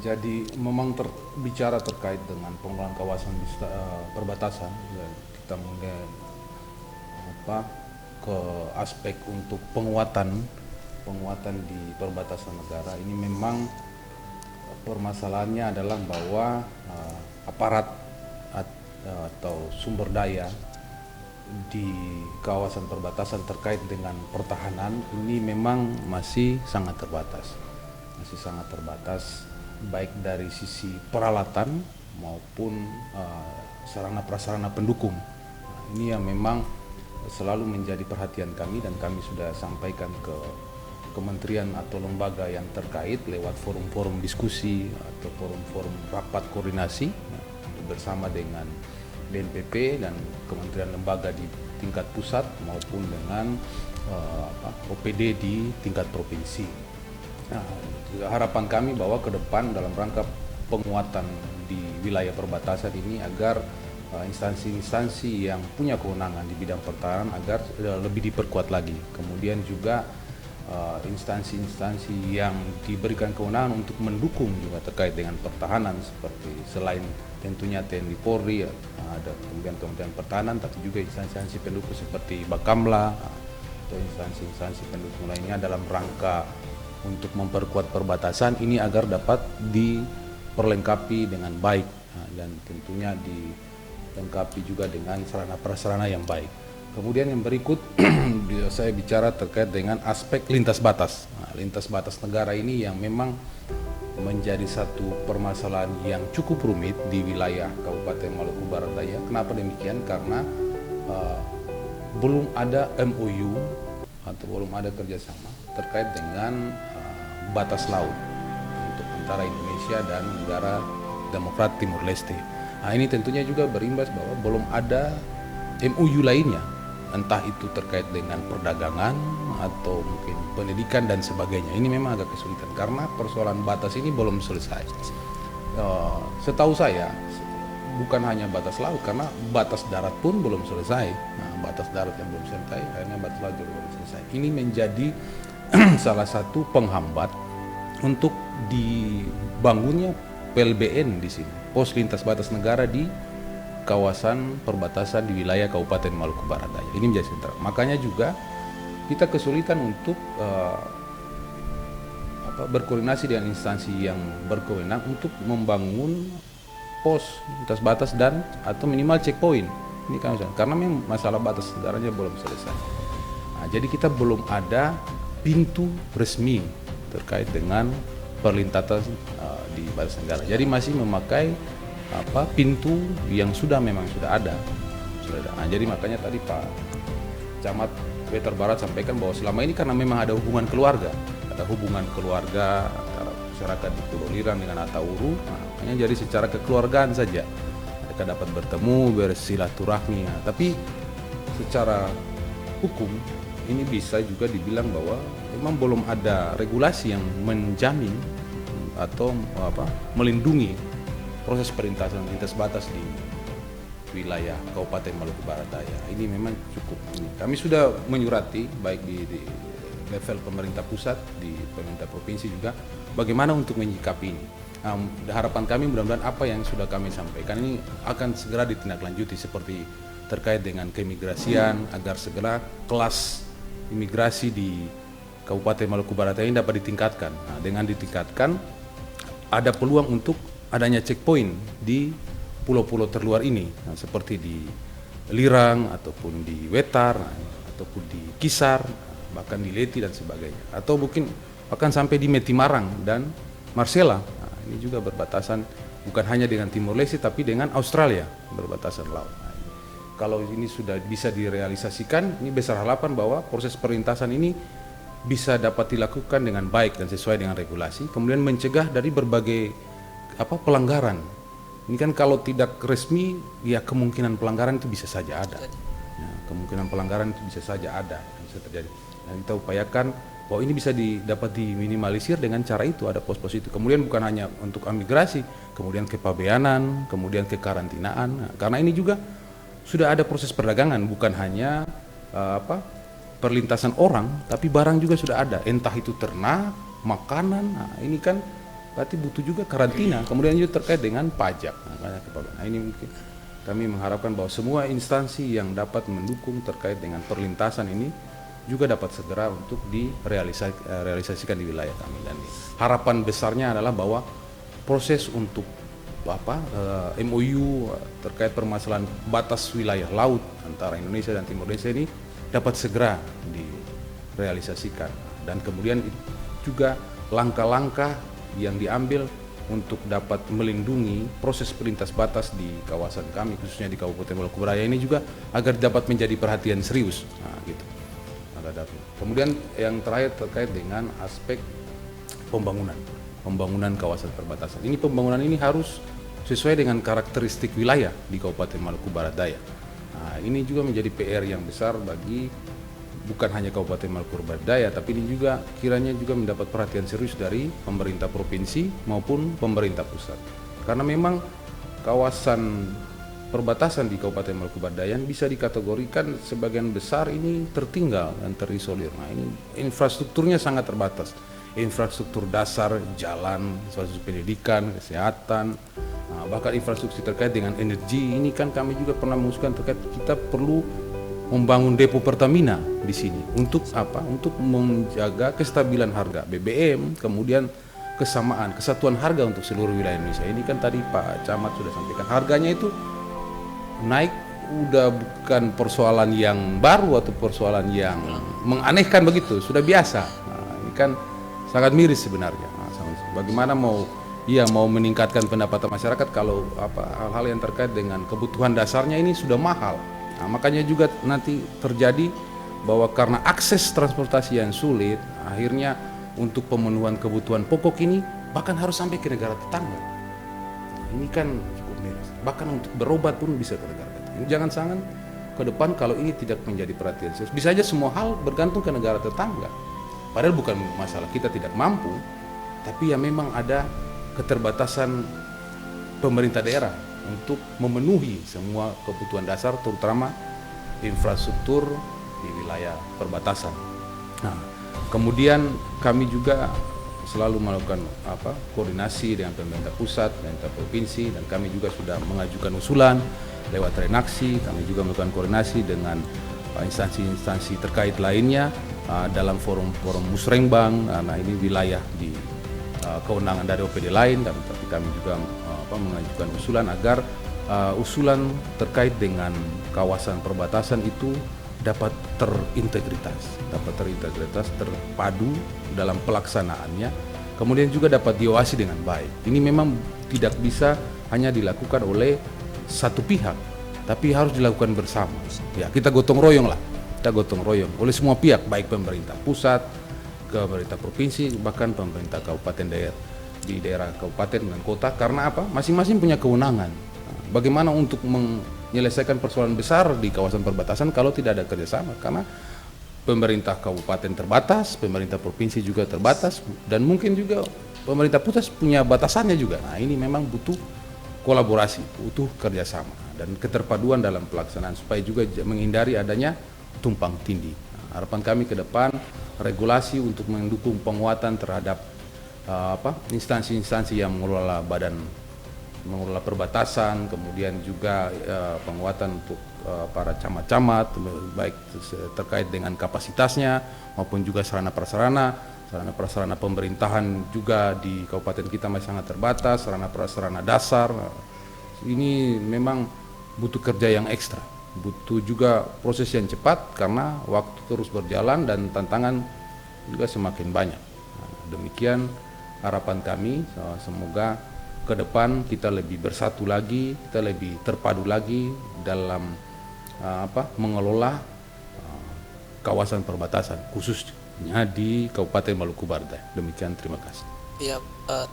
Jadi memang bicara terkait dengan pengelolaan kawasan perbatasan, dan kita mungkin ke aspek untuk penguatan di perbatasan negara ini memang permasalahannya adalah bahwa aparat atau sumber daya di kawasan perbatasan terkait dengan pertahanan ini memang masih sangat terbatas, baik dari sisi peralatan maupun sarana prasarana pendukung. Ini yang memang selalu menjadi perhatian kami, dan kami sudah sampaikan ke kementerian atau lembaga yang terkait lewat forum-forum diskusi atau forum-forum rapat koordinasi bersama dengan BNPB dan kementerian lembaga di tingkat pusat maupun dengan OPD di tingkat provinsi. Nah, harapan kami bahwa ke depan dalam rangka penguatan di wilayah perbatasan ini agar instansi-instansi yang punya kewenangan di bidang pertahanan agar lebih diperkuat lagi. Kemudian juga instansi-instansi yang diberikan kewenangan untuk mendukung juga terkait dengan pertahanan, seperti selain tentunya TNI Polri, ada kemudian Kementerian Pertahanan, tapi juga instansi-instansi pendukung seperti Bakamla atau instansi-instansi pendukung lainnya dalam rangka untuk memperkuat perbatasan ini agar dapat diperlengkapi dengan baik, dan tentunya dilengkapi juga dengan sarana prasarana yang baik. Kemudian yang berikut saya bicara terkait dengan aspek lintas batas. Lintas batas negara ini yang memang menjadi satu permasalahan yang cukup rumit di wilayah Kabupaten Maluku Barat Daya. Kenapa demikian? Karena belum ada MOU atau belum ada kerjasama terkait dengan batas laut untuk antara Indonesia dan negara Demokrat Timur Leste. Nah, ini tentunya juga berimbas bahwa belum ada MOU lainnya, entah itu terkait dengan perdagangan atau mungkin pendidikan dan sebagainya. Ini memang agak kesulitan karena persoalan batas ini belum selesai. Setahu saya bukan hanya batas laut, karena batas darat pun belum selesai. Nah, batas darat yang belum selesai, akhirnya batas laut juga belum selesai. Ini menjadi salah satu penghambat untuk dibangunnya PLBN di sini, pos lintas batas negara di kawasan perbatasan di wilayah Kabupaten Maluku Barat Daya. Ini menjadi sentral. Makanya juga kita kesulitan untuk berkoordinasi dengan instansi yang berkewenang untuk membangun pos lintas batas dan atau minimal checkpoint. Ini kan karena memang masalah batas negaranya belum selesai. Nah, jadi kita belum ada pintu resmi terkait dengan perlintasan di batas negara. Jadi masih memakai pintu yang memang sudah ada. Nah, jadi makanya tadi Pak Camat Wetar Barat sampaikan bahwa selama ini karena memang ada hubungan keluarga antara masyarakat di Pulau Lirang dengan Atauru, makanya jadi secara kekeluargaan saja mereka dapat bertemu, bersilaturahmi. Nah, tapi secara hukum ini bisa juga dibilang bahwa memang belum ada regulasi yang menjamin atau melindungi proses perintasan lintas batas di wilayah Kabupaten Maluku Barat Daya. Ini memang cukup. Kami sudah menyurati baik di level pemerintah pusat, di pemerintah provinsi juga, bagaimana untuk menyikapi ini. Nah, harapan kami mudah-mudahan apa yang sudah kami sampaikan ini akan segera ditindaklanjuti, seperti terkait dengan keimigrasian, agar segera kelas imigrasi di Kabupaten Maluku Barat Daya ini dapat ditingkatkan. Nah, dengan ditingkatkan, ada peluang untuk adanya checkpoint di pulau-pulau terluar ini, seperti di Lirang ataupun di Wetar, ataupun di Kisar, bahkan di Leti dan sebagainya, atau mungkin bahkan sampai di Metimarang dan Marcella. Nah, ini juga berbatasan bukan hanya dengan Timor Leste tapi dengan Australia, berbatasan laut. Nah, kalau ini sudah bisa direalisasikan, ini besar harapan bahwa proses perlintasan ini bisa dapat dilakukan dengan baik dan sesuai dengan regulasi, kemudian mencegah dari berbagai pelanggaran. Ini kan kalau tidak resmi, ya kemungkinan pelanggaran itu bisa saja ada. Ya, kemungkinan pelanggaran itu bisa saja ada, bisa terjadi. Dan kita upayakan bahwa ini bisa dapat diminimalisir dengan cara itu, ada pos-pos itu. Kemudian bukan hanya untuk migrasi, kemudian ke pabeanan, kemudian ke karantinaan. Nah, karena ini juga sudah ada proses perdagangan, bukan hanya perlintasan orang, tapi barang juga sudah ada. Entah itu ternak, makanan. Nah, ini kan berarti butuh juga karantina. Kemudian juga terkait dengan pajak. Nah, ini mungkin kami mengharapkan bahwa semua instansi yang dapat mendukung terkait dengan perlintasan ini juga dapat segera untuk direalisasikan di wilayah kami. Dan harapan besarnya adalah bahwa proses untuk MOU terkait permasalahan batas wilayah laut antara Indonesia dan Timor Leste ini dapat segera direalisasikan. Dan kemudian juga langkah-langkah yang diambil untuk dapat melindungi proses perlintas batas di kawasan kami, khususnya di Kabupaten Maluku Barat ini juga agar dapat menjadi perhatian serius. Nah, gitu. Kemudian yang terakhir terkait dengan aspek pembangunan kawasan perbatasan. Ini pembangunan ini harus sesuai dengan karakteristik wilayah di Kabupaten Maluku Barat Daya. Nah, ini juga menjadi PR yang besar bagi bukan hanya Kabupaten Maluku Barat Daya, tapi ini juga kiranya juga mendapat perhatian serius dari pemerintah provinsi maupun pemerintah pusat. Karena memang kawasan perbatasan di Kabupaten Maluku Barat Daya bisa dikategorikan sebagian besar ini tertinggal dan terisolir. Nah, ini infrastrukturnya sangat terbatas. Infrastruktur dasar, jalan, infrastruktur pendidikan, kesehatan, bahkan infrastruktur terkait dengan energi. Ini kan kami juga pernah mengusulkan terkait kita perlu membangun depo Pertamina di sini. Untuk apa? Untuk menjaga kestabilan harga BBM, kemudian kesatuan harga untuk seluruh wilayah Indonesia. Ini kan tadi Pak Camat sudah sampaikan, harganya itu naik udah bukan persoalan yang baru atau persoalan yang menganehkan begitu, sudah biasa. Nah, ini kan sangat miris sebenarnya. Nah, bagaimana mau meningkatkan pendapatan masyarakat kalau hal-hal yang terkait dengan kebutuhan dasarnya ini sudah mahal. Nah, makanya juga nanti terjadi bahwa karena akses transportasi yang sulit, akhirnya untuk pemenuhan kebutuhan pokok ini bahkan harus sampai ke negara tetangga. Nah, ini kan cukup miris. Bahkan untuk berobat pun bisa ke negara tetangga. Jangan-jangan ke depan kalau ini tidak menjadi perhatian serius, bisa saja semua hal bergantung ke negara tetangga. Padahal bukan masalah kita tidak mampu, tapi ya memang ada keterbatasan pemerintah daerah untuk memenuhi semua kebutuhan dasar, terutama infrastruktur di wilayah perbatasan. Nah, kemudian kami juga selalu melakukan koordinasi dengan pemerintah pusat, pemerintah provinsi, dan kami juga sudah mengajukan usulan lewat renaksi. Kami juga melakukan koordinasi dengan instansi-instansi terkait lainnya dalam forum-forum musrengbang. Nah, ini wilayah di kewenangan dari OPD lain, tapi kami juga mengajukan usulan agar usulan terkait dengan kawasan perbatasan itu dapat terintegritas, terpadu dalam pelaksanaannya, kemudian juga dapat diawasi dengan baik. Ini memang tidak bisa hanya dilakukan oleh satu pihak, tapi harus dilakukan bersama. Ya, kita gotong royong oleh semua pihak, baik pemerintah pusat, pemerintah provinsi, bahkan pemerintah kabupaten di daerah kabupaten dan kota. Karena apa? Masing-masing punya kewenangan. Bagaimana untuk menyelesaikan persoalan besar di kawasan perbatasan kalau tidak ada kerjasama? Karena pemerintah kabupaten terbatas, pemerintah provinsi juga terbatas, dan mungkin juga pemerintah pusat punya batasannya juga. Nah, ini memang butuh kolaborasi, butuh kerjasama dan keterpaduan dalam pelaksanaan supaya juga menghindari adanya tumpang tindih. Nah, harapan kami ke depan regulasi untuk mendukung penguatan terhadap instansi-instansi yang mengelola perbatasan, kemudian juga penguatan untuk para camat-camat, baik terkait dengan kapasitasnya maupun juga sarana prasarana pemerintahan juga di kabupaten kita masih sangat terbatas, sarana prasarana dasar. Ini memang butuh kerja yang ekstra, butuh juga proses yang cepat karena waktu terus berjalan dan tantangan juga semakin banyak. Nah, demikian harapan kami, semoga ke depan kita lebih bersatu lagi, kita lebih terpadu lagi dalam mengelola kawasan perbatasan khususnya di Kabupaten Maluku Barat Daya. Demikian, terima kasih. Ya,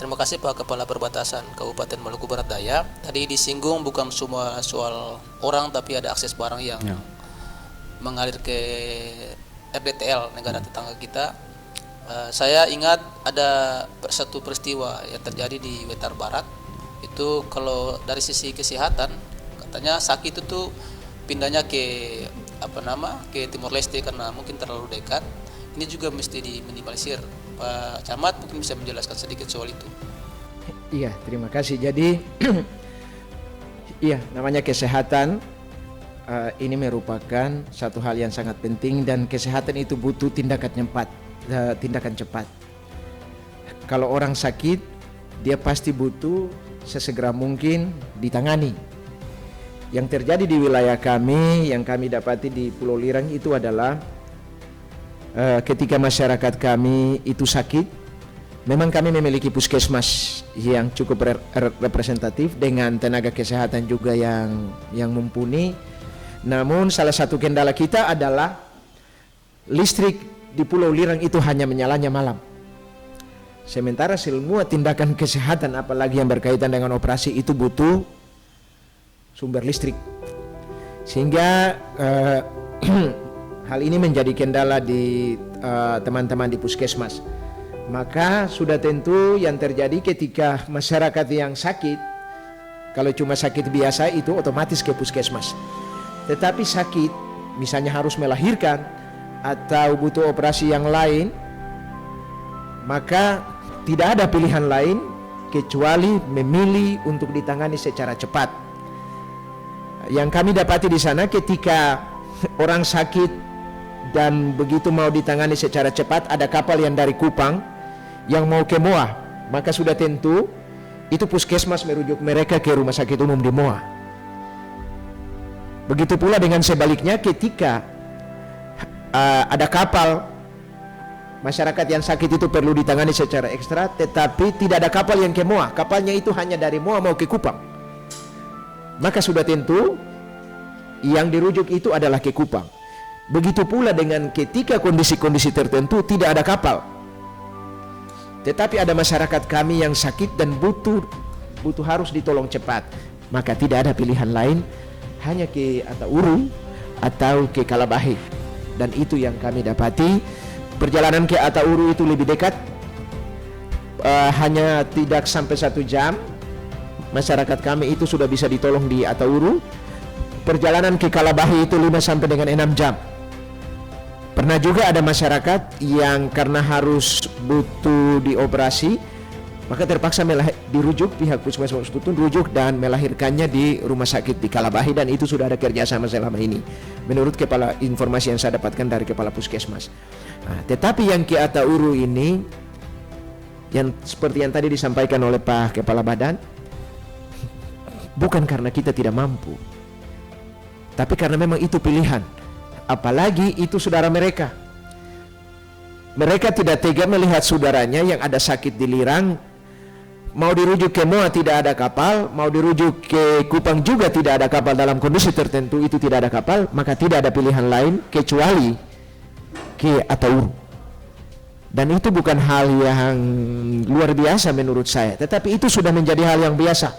terima kasih Pak Kepala Perbatasan Kabupaten Maluku Barat Daya. Tadi disinggung bukan semua soal orang, tapi ada akses barang yang mengalir ke RDTL, negara tetangga kita. Saya ingat ada satu peristiwa yang terjadi di Wetar Barat. Itu kalau dari sisi kesehatan katanya sakit itu tuh pindahnya ke ke Timor Leste karena mungkin terlalu dekat. Ini juga mesti diminimalisir. Pak Camat mungkin bisa menjelaskan sedikit soal itu. Iya, terima kasih. Jadi iya, namanya kesehatan ini merupakan satu hal yang sangat penting, dan kesehatan itu butuh tindakan cepat. Kalau orang sakit, dia pasti butuh sesegera mungkin ditangani. Yang terjadi di wilayah kami, yang kami dapati di Pulau Lirang itu adalah ketika masyarakat kami itu sakit, memang kami memiliki puskesmas yang cukup representatif dengan tenaga kesehatan juga yang mumpuni. Namun salah satu kendala kita adalah listrik di Pulau Lirang itu hanya menyalanya malam. Sementara semua tindakan kesehatan apalagi yang berkaitan dengan operasi itu butuh sumber listrik. Sehingga hal ini menjadi kendala di teman-teman di puskesmas. Maka sudah tentu yang terjadi ketika masyarakat yang sakit, kalau cuma sakit biasa itu otomatis ke puskesmas. Tetapi sakit, misalnya harus melahirkan atau butuh operasi yang lain, maka tidak ada pilihan lain kecuali memilih untuk ditangani secara cepat. Yang kami dapati di sana ketika orang sakit dan begitu mau ditangani secara cepat, ada kapal yang dari Kupang yang mau ke Moa, maka sudah tentu itu puskesmas merujuk mereka ke rumah sakit umum di Moa. Begitu pula dengan sebaliknya ketika ada kapal, masyarakat yang sakit itu perlu ditangani secara ekstra, tetapi tidak ada kapal yang ke Moa, kapalnya itu hanya dari Moa mau ke Kupang, maka sudah tentu yang dirujuk itu adalah ke Kupang. Begitu pula dengan ketika kondisi-kondisi tertentu tidak ada kapal, tetapi ada masyarakat kami yang sakit dan butuh harus ditolong cepat, maka tidak ada pilihan lain hanya ke Atauru atau ke Kalabahi. Dan itu yang kami dapati, perjalanan ke Atauru itu lebih dekat, hanya tidak sampai 1 jam masyarakat kami itu sudah bisa ditolong di Atauru. Perjalanan ke Kalabahi itu 5 sampai dengan 6 jam. Pernah juga ada masyarakat yang karena harus butuh dioperasi, maka terpaksa dirujuk, pihak puskesmas Tutun rujuk dan melahirkannya di rumah sakit di Kalabahi, dan itu sudah ada kerjasama selama ini menurut informasi yang saya dapatkan dari kepala puskesmas. Nah, tetapi yang ke Atauru ini, yang seperti yang tadi disampaikan oleh Pak Kepala Badan, bukan karena kita tidak mampu, tapi karena memang itu pilihan. Apalagi itu saudara mereka. Mereka tidak tega melihat saudaranya yang ada sakit di Lirang, mau dirujuk ke Moa tidak ada kapal, mau dirujuk ke Kupang juga tidak ada kapal, dalam kondisi tertentu itu tidak ada kapal, maka tidak ada pilihan lain kecuali ke Atauru. Dan itu bukan hal yang luar biasa menurut saya, tetapi itu sudah menjadi hal yang biasa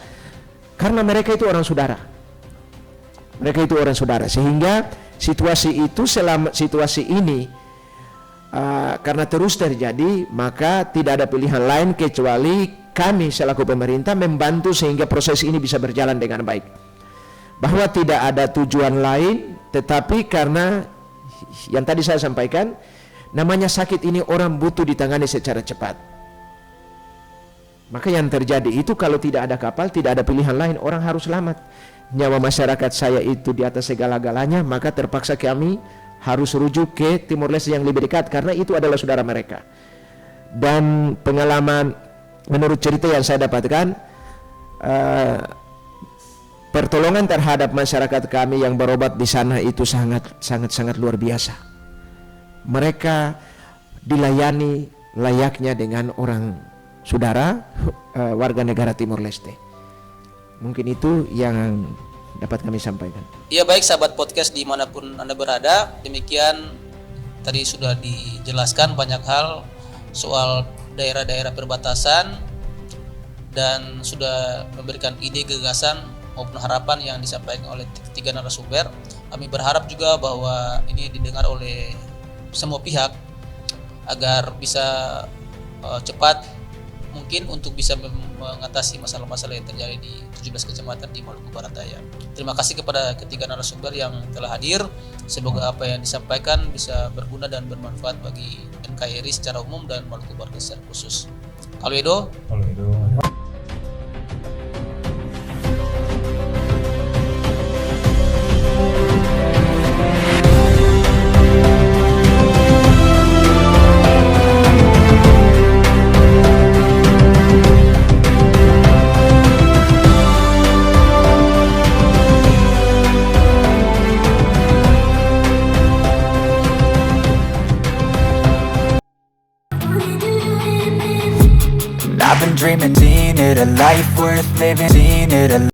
karena mereka itu orang saudara. Mereka itu orang saudara, sehingga situasi itu selama situasi ini karena terus terjadi, maka tidak ada pilihan lain kecuali kami selaku pemerintah membantu sehingga proses ini bisa berjalan dengan baik. Bahwa tidak ada tujuan lain, tetapi karena yang tadi saya sampaikan, namanya sakit ini orang butuh ditangani secara cepat. Maka yang terjadi itu kalau tidak ada kapal, tidak ada pilihan lain, orang harus selamat. Nyawa masyarakat saya itu di atas segala-galanya, maka terpaksa kami harus rujuk ke Timor Leste yang lebih dekat karena itu adalah saudara mereka. Dan pengalaman menurut cerita yang saya dapatkan, pertolongan terhadap masyarakat kami yang berobat di sana itu sangat luar biasa. Mereka dilayani layaknya dengan orang saudara warga negara Timor Leste. Mungkin itu yang dapat kami sampaikan. Iya, baik sahabat podcast dimanapun Anda berada, demikian tadi sudah dijelaskan banyak hal soal daerah-daerah perbatasan dan sudah memberikan ide, gagasan maupun harapan yang disampaikan oleh 3 narasumber. Kami berharap juga bahwa ini didengar oleh semua pihak agar bisa cepat mungkin untuk bisa mengatasi masalah-masalah yang terjadi di 17 kecamatan di Maluku Barat Daya. Terima kasih kepada ketiga narasumber yang telah hadir. Semoga apa yang disampaikan bisa berguna dan bermanfaat bagi NKRI secara umum dan Maluku Barat secara khusus. Kalwedo. I've been dreaming, seeing it, a life worth living, seeing it, a